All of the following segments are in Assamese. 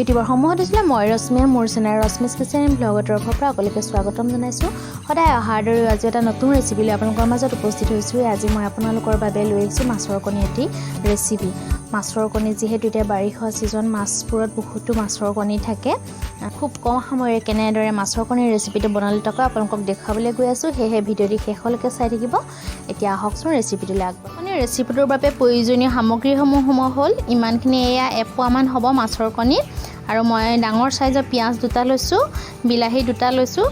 ইউটিউবৰ সমূহত দিছিলে মই ৰশ্মিয়ে মোৰ চেনেল ৰশ্মিছ কিচেন ব্লগৰ তৰফৰ পৰা সকলোকে স্বাগতম জনাইছোঁ। সদায় অহাৰ দৰে আজি এটা নতুন ৰেচিপি লৈ আপোনালোকৰ মাজত উপস্থিত হৈছোঁ। আজি মই আপোনালোকৰ বাবে লৈ আহিছোঁ মাছৰ কণী এটি ৰেচিপি। মাছৰ কণী যিহেতু এতিয়া বাৰিষা ছিজন, মাছবোৰত বহুতো মাছৰ কণী থাকে। খুব কম সময়ৰে কেনেদৰে মাছৰ কণীৰ ৰেচিপিটো বনালে তাক আপোনালোকক দেখুৱাবলৈ গৈ আছোঁ। সেয়েহে ভিডিঅ'টি শেষলৈকে চাই থাকিব। এতিয়া আহকচোন ৰেচিপিটোলৈ আগবাঢ়ো। কণীৰ ৰেচিপিটোৰ বাবে প্ৰয়োজনীয় সামগ্ৰীসমূহ হ'ল ইমানখিনি। এয়া এপোৱামান হ'ব মাছৰ কণী, আৰু মই ডাঙৰ সাইজৰ পিঁয়াজ দুটা লৈছোঁ, বিলাহী দুটা লৈছোঁ,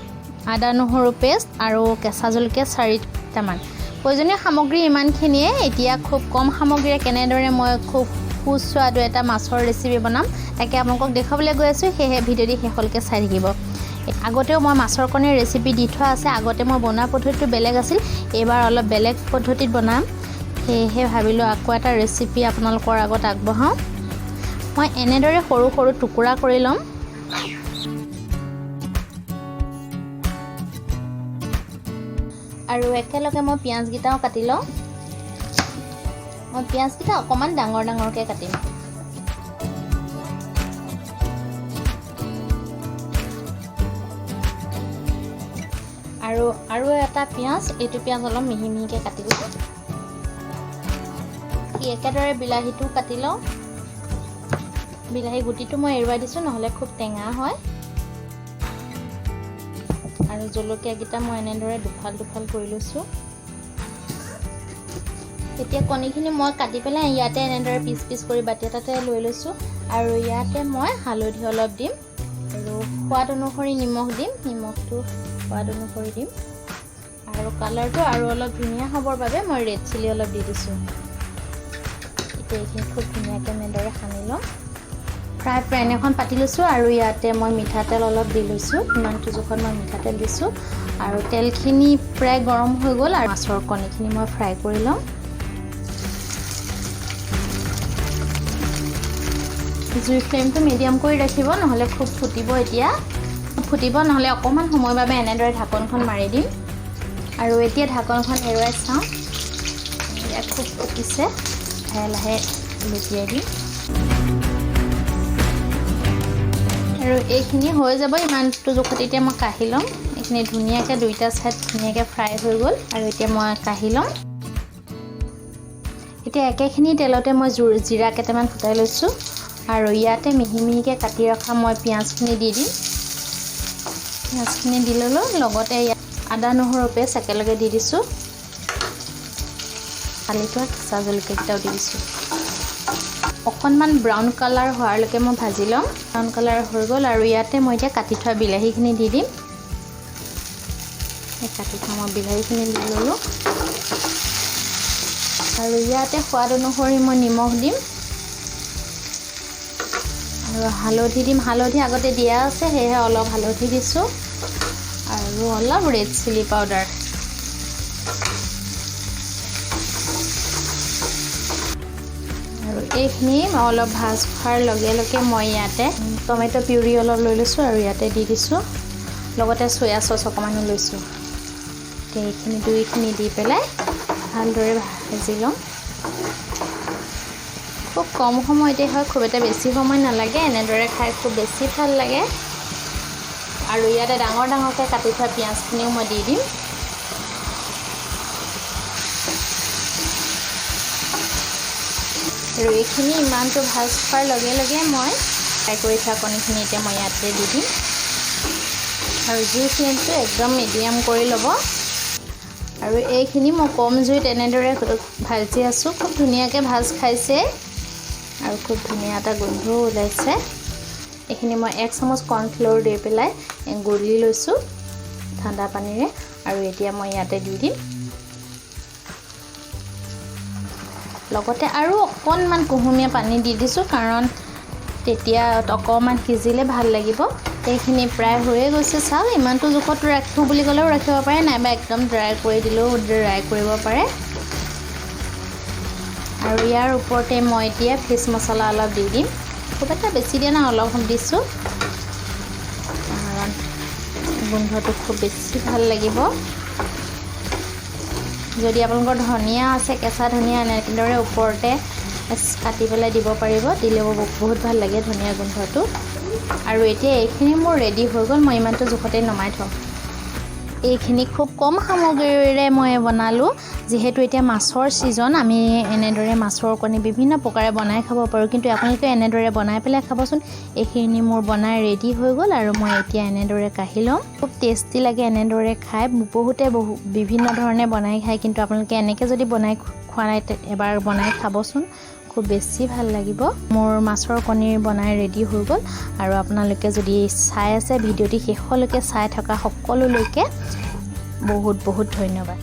আদা নহৰু পেষ্ট আৰু কেঁচা জলকীয়া 4টামান। প্ৰয়োজনীয় সামগ্ৰী ইমানখিনিয়ে। এতিয়া খুব কম সামগ্ৰীৰে কেনেদৰে মই খুব সুস্বাদু এটা মাছৰ ৰেচিপি বনাম তাকে আপোনালোকক দেখুৱাবলৈ গৈ আছোঁ। সেয়েহে ভিডিঅ'টি শেষলৈকে চাই থাকিব। আগতেও মই মাছৰ কণীৰ ৰেচিপি দি থোৱা আছে। আগতে মই বনোৱা পদ্ধতিটো বেলেগ আছিল, এইবাৰ অলপ বেলেগ পদ্ধতিত বনাম। সেয়েহে ভাবিলোঁ আকৌ এটা ৰেচিপি আপোনালোকৰ আগত আগবঢ়াওঁ। মই এনেদৰে সৰু সৰু টুকুৰা কৰি ল'ম। আৰু একেলগে মই পিঁয়াজকেইটাও কাটি লওঁ। মই পিঁয়াজকেইটা অকণমান ডাঙৰ ডাঙৰকৈ কাটিম। আৰু এটা পিঁয়াজ, এইটো পিঁয়াজ অলপ মিহি মিহিকৈ কাটি লওঁ। একেদৰে বিলাহীটো কাটি লওঁ। বিলাহী গুটিটো মই এৰুৱাই দিছোঁ, নহ'লে খুব টেঙা হয়। আৰু জলকীয়াকেইটা মই এনেদৰে দুফাল দুফাল কৰি লৈছোঁ। এতিয়া কণীখিনি মই কাটি পেলাই ইয়াতে এনেদৰে পিচ পিচ কৰি বাতি এটাতে লৈ লৈছোঁ। আৰু ইয়াতে মই হালধি অলপ দিম আৰু সোৱাদ অনুসৰি নিমখ দিম। নিমখটো সোৱাদ অনুসৰি দিম। আৰু কালাৰটো আৰু অলপ ধুনীয়া হ'বৰ বাবে মই ৰেড চিলি অলপ দি দিছোঁ। এতিয়া এইখিনি খুব ধুনীয়াকৈ এনেদৰে সানি ল'ম। ফ্ৰাই পেন এখন পাতি লৈছোঁ আৰু ইয়াতে মই মিঠাতেল অলপ দি লৈছোঁ। ইমানটো জোখত মই মিঠাতেল দিছোঁ। আৰু তেলখিনি প্ৰায় গৰম হৈ গ'ল আৰু মাছৰ কণীখিনি মই ফ্ৰাই কৰি ল'ম। জুই ফ্লেমটো মিডিয়াম কৰি ৰাখিব, নহ'লে খুব ফুটিব। এতিয়া ফুটিব, নহ'লে অকণমান সময়ৰ বাবে এনেদৰে ঢাকনখন মাৰি দিম। আৰু এতিয়া ঢাকনখন এৰুৱাই চাওঁ। ইয়াত খুব ফুটিছে, লাহে লাহে লুটিয়াই দিম। আৰু এইখিনি হৈ যাব ইমানটো জোখত। এতিয়া মই কাঢ়ি ল'ম। এইখিনি ধুনীয়াকৈ দুইটা ছাইড ধুনীয়াকৈ ফ্ৰাই হৈ গ'ল। আৰু এতিয়া মই কাঢ়ি ল'ম। এতিয়া একেখিনি তেলতে মই জিৰা কেইটামান ফুটাই লৈছোঁ। আৰু ইয়াতে মিহি মিহিকৈ কাটি ৰখা মই পিঁয়াজখিনি দি দিম। পিঁয়াজখিনি দি ল'লোঁ। লগতে ইয়াত আদা নহৰু পেষ্ট একেলগে দি দিছোঁ। ফালি থোৱা কেঁচা জলকীয়াকেইটাও দি দিছোঁ। অকণমান ব্ৰাউন কালাৰ হোৱালৈকে মই ভাজি ল'ম। ব্ৰাউন কালাৰ হৈ গ'ল। আৰু ইয়াতে মই এতিয়া কাটি থোৱা বিলাহীখিনি দি দিম। এই কাটি থোৱা মই বিলাহীখিনি দি ল'লোঁ। আৰু ইয়াতে সোৱাদ অনুসৰি মই নিমখ দিম আৰু হালধি দিম। হালধি আগতে দিয়া আছে, সেয়েহে অলপ হালধি দিছোঁ। আৰু অলপ ৰেড চিলি পাউডাৰ। আৰু এইখিনি অলপ ভাজ খোৱাৰ লগে লগে মই ইয়াতে টমেটো পিউৰি অলপ লৈ লৈছোঁ আৰু ইয়াতে দি দিছোঁ। লগতে চয়া চচ অকণমানো লৈছোঁ। এইখিনি দুইখিনি দি পেলাই ভালদৰে ভাজি ল'ম। খুব কম সময়তে হয়, খুব এটা বেছি সময় নালাগে। এনেদৰে খাই খুব বেছি ভাল লাগে। আৰু ইয়াতে ডাঙৰ ডাঙৰকৈ কাটি থোৱা পিঁয়াজখিনিও মই দি দিম। আৰু এইখিনি ইমানটো ভাজ খোৱাৰ লগে লগে মই ফ্ৰাই কৰি থোৱা কণীখিনি এতিয়া মই ইয়াতে দি দিম। আৰু জুই ফ্লেমটো একদম মিডিয়াম কৰি ল'ব। আৰু এইখিনি মই কম জুইত এনেদৰে ভাজি আছোঁ। খুব ধুনীয়াকৈ ভাজ খাইছে আৰু খুব ধুনীয়া এটা গোন্ধও ওলাইছে। এইখিনি মই 1 চামুচ কৰ্ণফ্ল'ৰ দি পেলাই গুলি লৈছোঁ ঠাণ্ডা পানীৰে। আৰু এতিয়া মই ইয়াতে দি দিম। লগতে আৰু অকণমান কুহুমীয়া পানী দি দিছোঁ, কাৰণ তেতিয়া অকণমান সিজিলে ভাল লাগিব। এইখিনি প্ৰায় হৈয়ে গৈছে। চাওক, ইমানটো জোখত ৰাখোঁ বুলি ক'লেও ৰাখিব পাৰে, নাইবা একদম ড্ৰাই কৰি দিলেও ড্ৰাই কৰিব পাৰে। আৰু ইয়াৰ ওপৰতে মই এতিয়া ফিছ মছলা অলপ দি দিম। খুব এটা বেছি দিয়া নাই, অলপ দিছোঁ, কাৰণ গোন্ধটো খুব বেছি ভাল লাগিব। যদি আপোনালোকৰ ধনিয়া আছে, কেঁচা ধনিয়া এনেদৰে ওপৰতে কাটি পেলাই দিব পাৰিব। দিলেও বহুত ভাল লাগে ধনিয়া গোন্ধটো। আৰু এতিয়া এইখিনি মোৰ ৰেডি হৈ গ'ল মই ইমানটো জোখতে নমাই থওঁ এইখিনি খুব কম সামগ্ৰীৰে মই বনালোঁ যেহেতু এতিয়া মাছৰ সিজন আমি এনেদৰে মাছৰ কণী বিভিন্ন প্ৰকাৰে বনাই খাব পাৰোঁ কিন্তু আপোনালোকে এনেদৰে বনাই পেলাই খাবচোন এইখিনি মোৰ বনাই ৰেডি হৈ গ'ল আৰু মই এতিয়া এনেদৰে কাঢ়ি লম খুব টেষ্টি লাগে এনেদৰে খাই বহুতে বিভিন্ন ধৰণে বনাই খায় কিন্তু আপোনালোকে এনেকৈ যদি বনাই খোৱা নাই এবাৰ বনাই খাবচোন খুব বেছি ভাল লাগিব মোৰ মাছৰ কণীৰ বনাই ৰেডি হৈ গ'ল আৰু আপোনালোকে যদি চাই আছে ভিডিঅ'টি শেষলৈকে চাই থকা সকলোলৈকে বহুত বহুত ধন্যবাদ